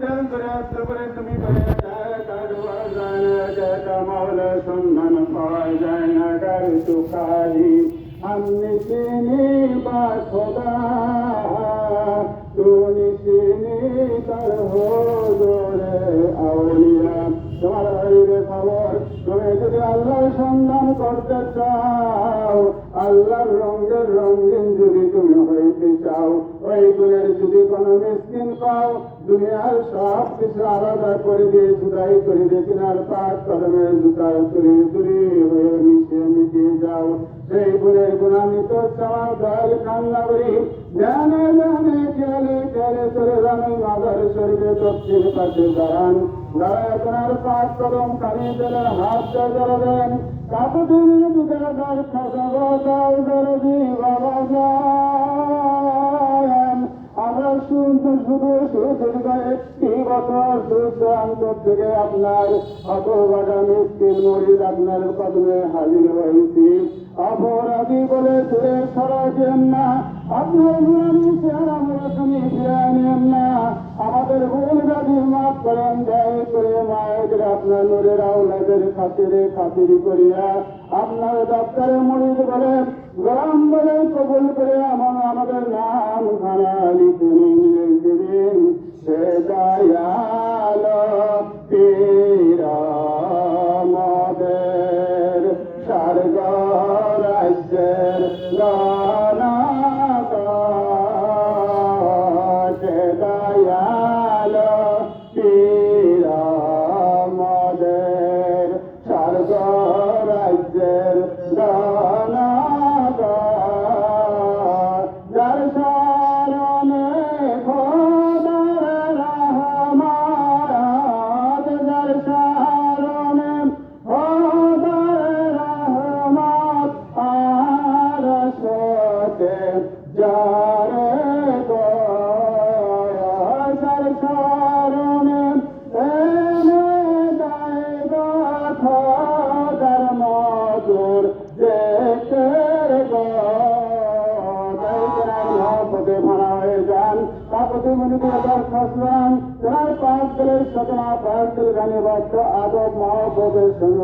তুমি মাওলা সম্মান পাওয়া যায় না গার সুখারি हमने सीने बा खुदा तू निशीने कर हो जोरे আউলিয়া তোমার হইবে খবর তুমি যদি আল্লাহর সন্ধান করতে চাও আল্লাহর রঙের রঙিন যদি তুমি হইতে চাও ওই গুণের যদি কোনো মিসকিন পাও দুনিয়ার সব কিছু আলাদা করে দিয়ে জুদাই করে দিয়ে কিনার পাক কদমের জুতার তুলি তুলি হয়ে মিশিয়ে মিটিয়ে যাও সেই গুণের গুণান্বিত চাওয়ার দয়াল কান্না করি জানে জানে খেলে খেলে চলে যান মাদার শরীরে দক্ষিণ পাশে দাঁড়ান দাঁড়ায় আপনার পাক কদম কানি জলের হাত জড়ো দেন কাকুদিন দুগাদার খাসাবাদাল দরদি বাবা যান আমরা শুধু দীর্ঘ একটি বছর দূরান্ত থেকে আপনার হতভাগা মিসকিন মরিদ আপনার কদমে হাজির হয়েছি অপরাধী বলে দূরে সরাবেন না আপনার গুণানি চেহারা আমরা তুমি ফিরে নেন না আমাদের ভুল গাড়ি মাফ করেন দয়া করে মায়েদের আপনার নূরের আওলাদের খাতিরি করিয়া আপনার দপ্তরে মরিদ বলে গোলাম বলে কবুল করে আমাদের নাম খানা লিখে দিন সে দয়াল পীর আমাদের স্বর্গ রাজ্যের সে দয়াল পীর আমাদের স্বর্গ রাজ্যের যার শরণে খোদার রহমত যার শরণে খোদার রহমত আর সোতে যারে গো যার শরণে এনে দেয় গো খোদার মধুর দেখের গো পদে ভাড়া হয়ে যান তাপতি মনিপুর দর্শন যার পাঁচ দলের সতনা পাঁচ দল গানে বাধ্য আদব মহাপদের সঙ্গে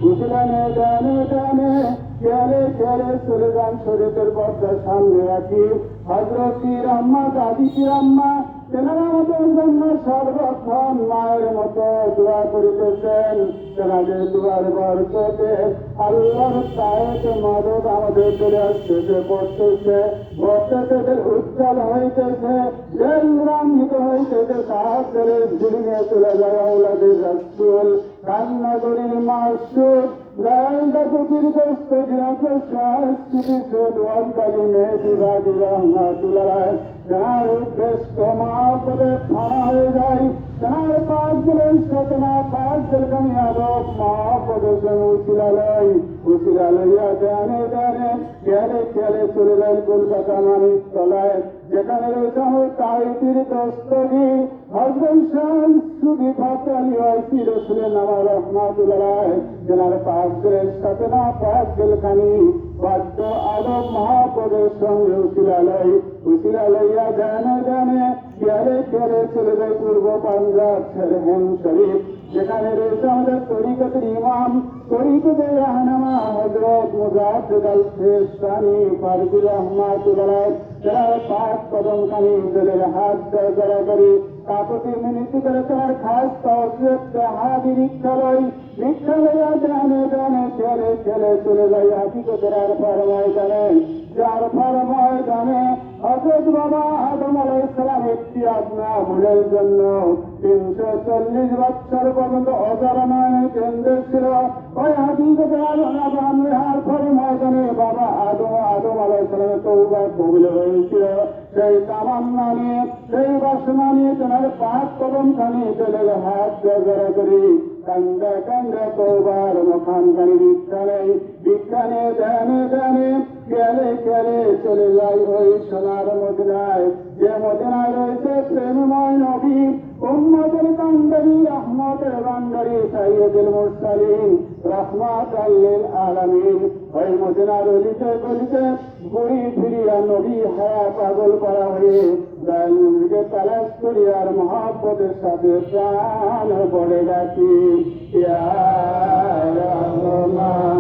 উশিলানে জানে জানে খেয়ালে খেয়ালে চলে যান শরীরের পর্দার সামনে রাখি হজরতি রাম্মা দাদিকি রাম্মা তেনারা আমাদের জন্য সর্বক্ষণ মায়ের মতো দোয়া করিতেছেন তেনাদের দোয়ার বরকতে আল্লাহর তায়েত মদদ আমাদের চলে আসতেছে পড়তেছে বর্তকেদের উজ্জ্বল হইতেছে রাঙ্গিত হইতেছে সাহায্যের ঝিলিয়ে চলে যায় আওলাদের রাসূল কান্নাগরীর মাসুদ লাইলদা কুকির দস্ত জিরাফের সংস্কৃতি সোদওয়াল কালী মেহেদি বাদি রহমাতুল্লাহ যার উদ্দেশ্য মহাপদে থানা হয়ে যায় যার পাঁচ দিলেন সতনা পাঁচ দিলগামী আদব মহাপদে উচিলা লইয়া জানে জানে খেলে খেলে চলে যায় কলকাতা মানিক তলায় যেখানে রয়েছে আমার তাইতির দস্তগি হজরত শাহ সুবি ফাতালি ওয়াইসি রসুলের নামা রহমাতুল্লাহ যেনার পাঁচ দিলের সতনা পাঁচ দিলখানি বাদ্য আদব মহাপদের সঙ্গে উচিলা লইয়া জানে জানে খেলে খেলে চলে যায় পূর্ব পাঞ্জাব শেরহেন শরীফ যেখানে রয়েছে আমাদের তরিকতের ইমাম তরিকতের রাহনামা হযরত মুজাদ্দিদ আল সিস্তানি ফারুক রহমাতুল্লাহ যারা পাঁচ কদম খানি দলের হাত জড়া করি কাকতি মিনতি করে তার খাস তওসিয়ত হাদি রিক্সা লইয়া জানে জানে খেলে খেলে চলে যায় হাকিকতের আরফার ময়দানে যার ফার ময়দানে হযরত বাবা আদম আলাইহিস সালাম একটি আজ্ঞা ভুলের জন্য 340 বছর পর্যন্ত অজারণায় কেন্দ্র ছিল ওই হাকিকতের আরফার ময়দানে বাবা আদম আলাইহিস সালামের তওবা কবুল হয়েছিল সেই তামান্না নিয়ে সেই বাসনা নিয়ে তেনার পাঁচ কদম খানি চলে হাত জড়া করি কান্দা কান্দা তওবার মুখানখানি বিজ্ঞানে জানে জানে খেলে খেলে চলে যায় ওই সোনার মদিনায় যে মদিনায় রয়েছে প্রেমময় নবী উম্মতের কান্দারি রহমতের বান্দারি সাইয়্যিদুল মুরসালিন রাহমাতাল লিল আলামিন ওই মদিনার অলিতে গলিতে ঘুরি ফিরিয়া নবী হায়া পাগল করা হয়ে তাই নবীকে তালাশ করি আর মহব্বতের সাথে প্রাণ পড়ে ডাকি ইয়া রহমান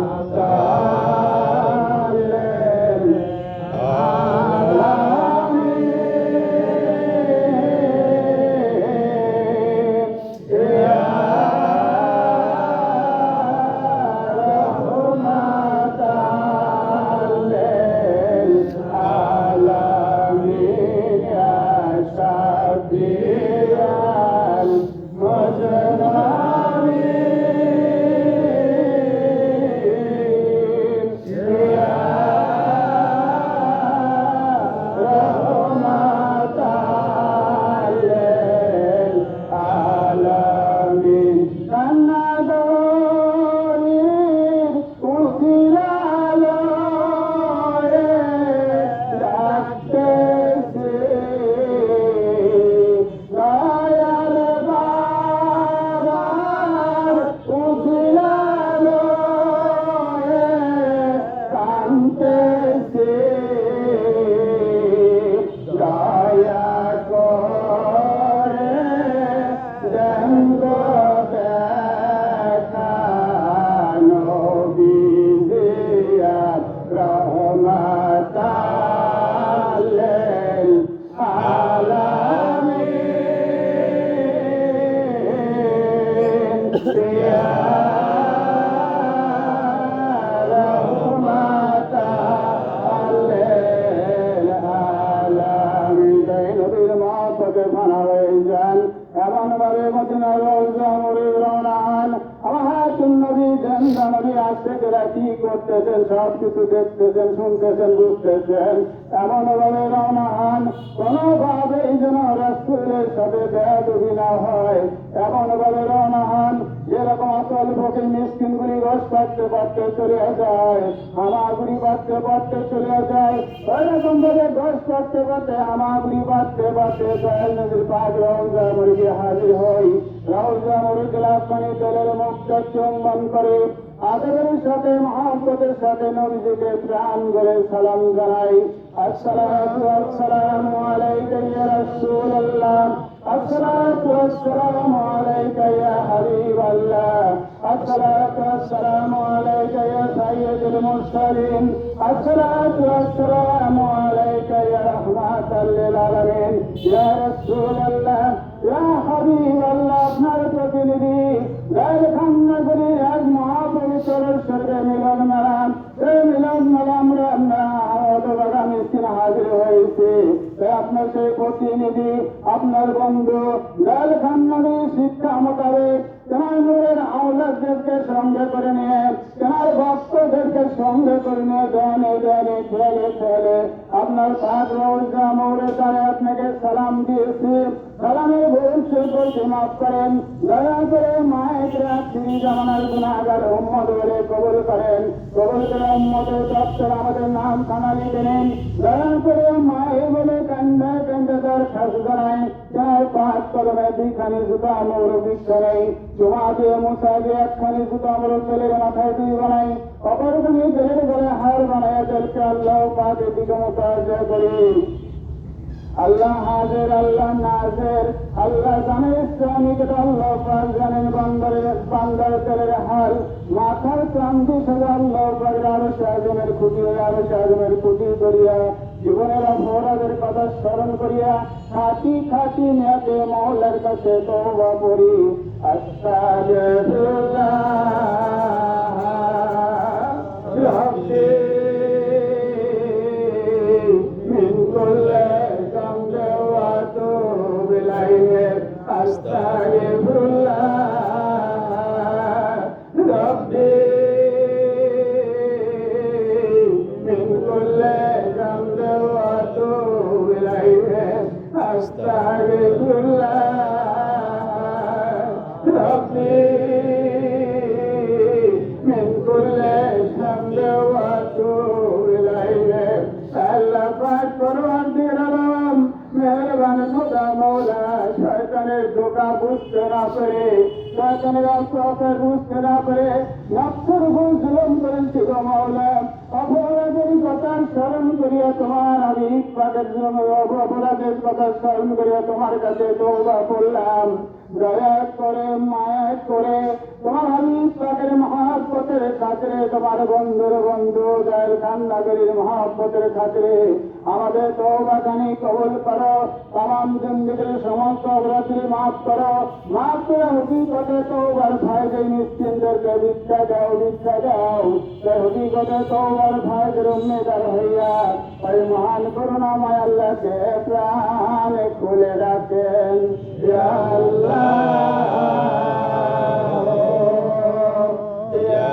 এমনভাবে মদিনার রওজা মুরিদ রওনা হন। আমার নবী জানলা নবী আশিকরা কি করতেছেন সব কিছু দেখতেছেন, শুনতেছেন, বুঝতেছেন। এমনভাবে রওনা হন কোনোভাবেই যেন রাসূলের সাথে বেয়াদবি না হয়। এমনভাবে রওনা হন যেরকম অসল ফকির মিসকিনগুলি গোশ পাড়তে পাড়তে চলে যায়, হামাগুড়ি পাড়তে পাড়তে চলে যায়, ওইরকম ভাবে গোশ পাড়তে পাড়তে হামাগুড়ি পাড়তে পাড়তে দয়াল নবীর পাক রওজা মুরিদে হাজির হই। রওজা মুরিদ গ্লাস পানি তেলের মুখটা চুম্বন করে আদরের সাথে মহব্বতের সাথে নবীজিকে প্রাণ করে সালাম জানাই। আসসালাতু ওয়াসসালামু আলাইকা ইয়া রাসূলুল্লাহ, আসসালাতু ওয়াসসালামু আলাইকা ইয়া হাবিবাল্লাহ, আসসালাতু ওয়াসসালামু আলাইকা ইয়া সাইয়্যিদুল মুরসালিন, আসসালাতু ওয়াসসালামু আলাইকা ইয়া রাহমাতাল লিল আলামিন, ইয়া রাসূলুল্লাহ, ইয়া হাবিবাল্লাহ। আপনার প্রতিনিধি গায়খান নগরীর এক মহাপবিত্র স্বর্গে মিলন মেলা, এই মিলন মেলা আমরা হতভাগা মিসকিন হাজির হয়েছে। আপনার সেই প্রতিনিধি আপনার বন্ধু গায়খান নগরীর শিক্ষা মোতাবেক তেনার নূরের আওলাদদেরকে সঙ্গে করে নিয়ে, তেনার ভক্তদেরকে সঙ্গে করে নিয়ে দনে দনে ঠেলে ঠেলে আপনার পাক রওজা মুরিদে তারে আপনাকে সালাম দিয়েছি। সালামের ভুল করতে মাফ করেন, দয়া করে মায়ের আখিরি জামানার গুনাহগার উম্মত বলে কবুল করেন, কবুল করে উম্মতের দপ্তর আমাদের নাম খানা লিখে নেন। দয়া করে মায়ের বলে কান্দা কান্দা দরখাস্ত জানাই, যার পাঁচ কলমে দুইখানি জুতা মোর বৃক্ষ নেই, জমা দিয়ে মুসা দিয়ে একখানি জুতা মোর ছেলের মাথায় দুই বানাই, অপরখানি ছেলের গলে হার বানায় তেলকে আল্লাহ পাকের দিকে মুতাওয়াজ্জহ করি। আল্লাহ হাজির, আল্লাহ নাজির, আল্লাহ জানে শ্রমিক, আল্লাহ পাক জানেন বান্দার তেলের হাল, মাথার ক্লান্তি থেকে আল্লাহ পাকের আরশে আযমের খুঁটি করিয়া জীবনের অপরাধের কথা স্মরণ করিয়া খাঁটি খাঁটি নিয়াতে মওলার কাছে তওবা করি। আস্তাগফিরুল্লাহ রাব্বি মিন কুল্লি আস্তাগফিরুল্লাহ রাব্বি মিন কুল্লি যামবি ওয়া আতুবু ইলাইহি, আস্তাগফিরুল্লাহ রাব্বি মিন কুল্লি যামবি ওয়া আতুবু ইলাইহি। আল্লাহ পাক পরওয়ারদিগার আলম মেহেরবান খোদা মওলা শয়তানের ধোঁকা বুঝতে না পেরে, শয়তানের অস্ত্র বুঝতে না পেরে নফসের উপর জুলুম করেন ছিল মওলা। অপরাধের কথা স্মরণ করিয়া তোমার হাবিব পাকের জন্য অপরাধের কথা স্মরণ করিয়া তোমার কাছে তওবা করলাম। দয়া করে মায়া করে তোমার হাবিব পাকের মহাব্বতের খাতিরে তোমার বন্ধুর বন্ধু দয়াল খান নগরীর মহাব্বতের খাতিরে আমাদের তওবাখানি কবুল করো। তামাম জিন্দেগির সমস্ত অপরাধী মাফ করো। মাফ করে হকিকতে তওবার ফায়দে মিসকিনদেরকে ভিক্ষা দাও, ভিক্ষা দাও। হকিকতে তওবার ফায়দের উম্মেদার হইয়া ওই মহান করুণাময় আল্লাহকে প্রাণ খুলে রাখেন। ইয়া আল্লাহ, ইয়া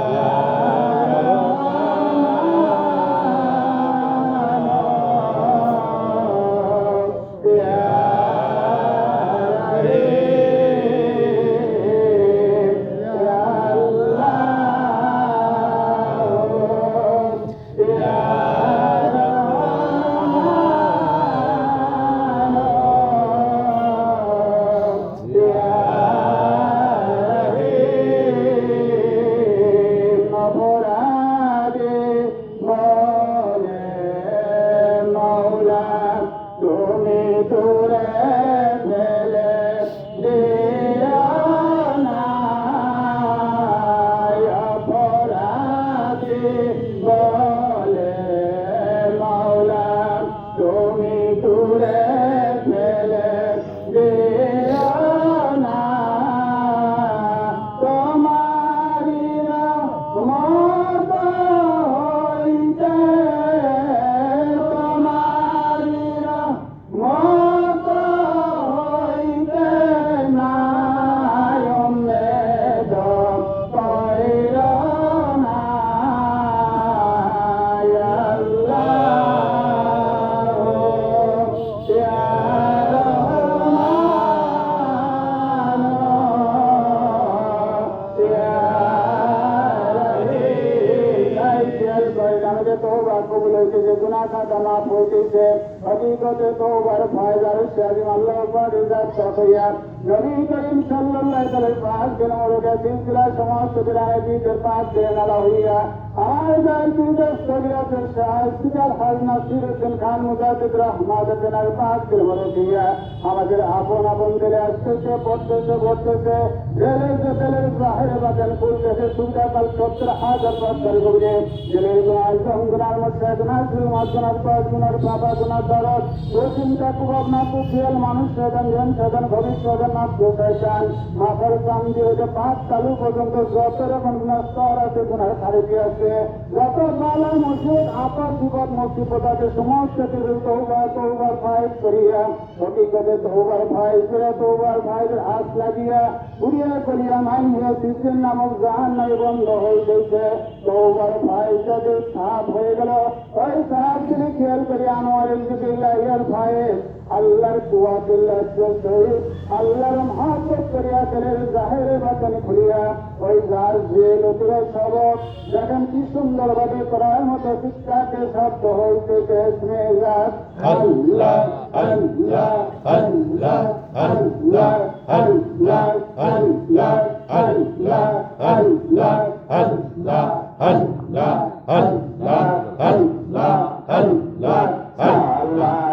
হকিকতে তওবার ফায়দার শাহিম আল্লাহ পাক ইজাত করিয়া নবী করিম সাল্লাল্লাহু আলাইহি পাক দিন ওরকে সিলসিলা সমস্ত বিরাদিদের পাক দেন আলা হইয়া আমার দাই দুদের সগিরাতের শাহিদার হাজ নাসির হোসেন খান মুজাদ্দিদ রহমাতুল্লাহ আলাইহি পাক দিন ওরকিয়া আমাদের আপন আপন দিলে আসতেছে পড়তেছে জেলের জাহির বাদন খুলতেছে সুবিধা কাল 70,000 বছর গভীরে জেলের গুনার মশাদ নাসির মাসনার পাঁচ গুনার বাবা গুনার দরদ ও চিন্তা কুভাবনা কুফিয়াল মানুষ সেদিন ভবিষ্যৎ নাম শয়তান মাথার কান দিয়ে যে 5 তালু পর্যন্ত যত রকম স্তর আছে গুনার ছাড়ে দিয়ে আছে যত বালা মসজিদ আপদ বিপদ মুসিবত আছে সমস্ত কিছু তওবার ফায়দ করিয়া হকিকতে তওবার ফায়দ করে তওবার ফায়দের আশ লাগিয়া উড়িয়া করিয়া মাইয়া সিজন নামক জাহান্নাম বন্ধ হয়ে গেছে। তওবার ফায়দ যে সাফ হয়ে গেল ওই সাফ তিনি খেয়াল করিয়া আনোয়ার ইল্লাহিয়াল ফায়দ আল্লাহর কুওয়াতুল্লাহ সহিত আল্লাহর মহব্বত করিয়া দিলের জাহিরে বাতন খুলিয়া ওই গাছ যে লোকের সবক দেখেন কি সুন্দর ভাবে করার মতো শিক্ষাকে শব্দ হইতেছে আল্লাহ আল্লাহ আল্লাহ আল্লাহ আল্লাহ আল্লাহ আল্লাহ আল্লাহ আল্লাহ আল্লাহ আল্লাহ আল্লাহ আল্লাহ আল্লাহ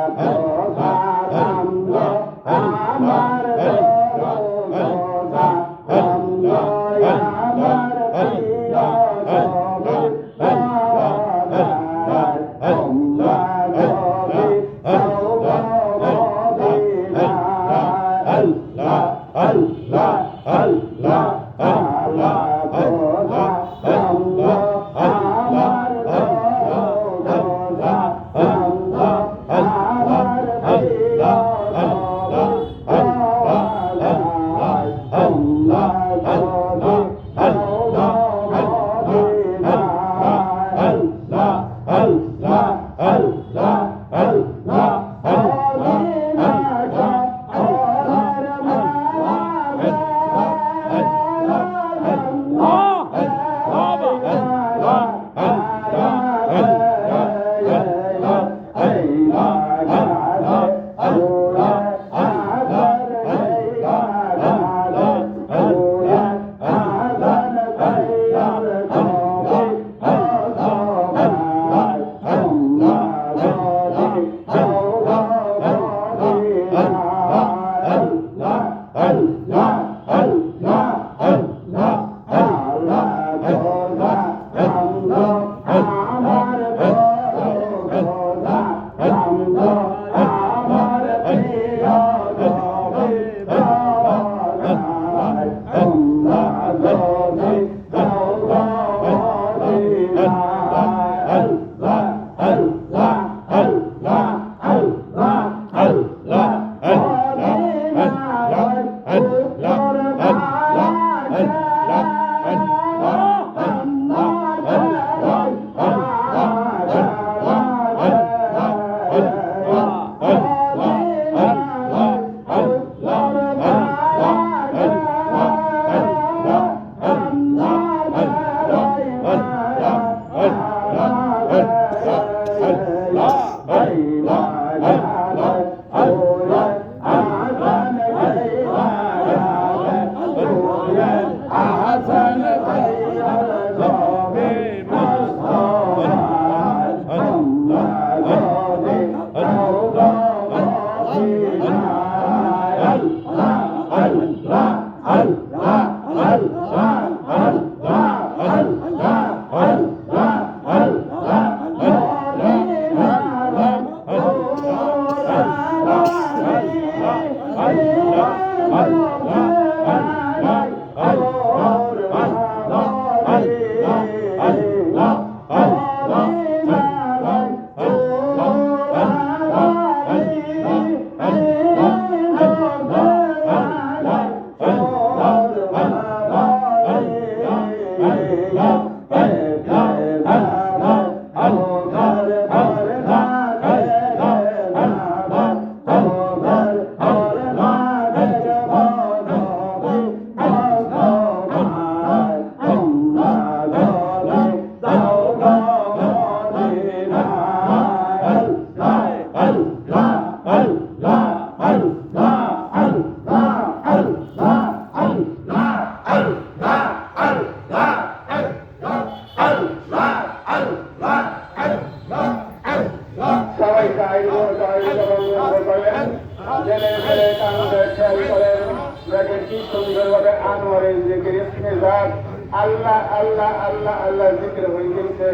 আল্লাহ আল্লাহ আল্লাহ আল্লাহ জিকির হয়ে গেছে।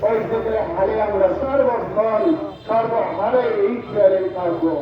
ওই জিকিরে হারে আমরা সর্বক্ষণ সর্বহারে এই থাকবো।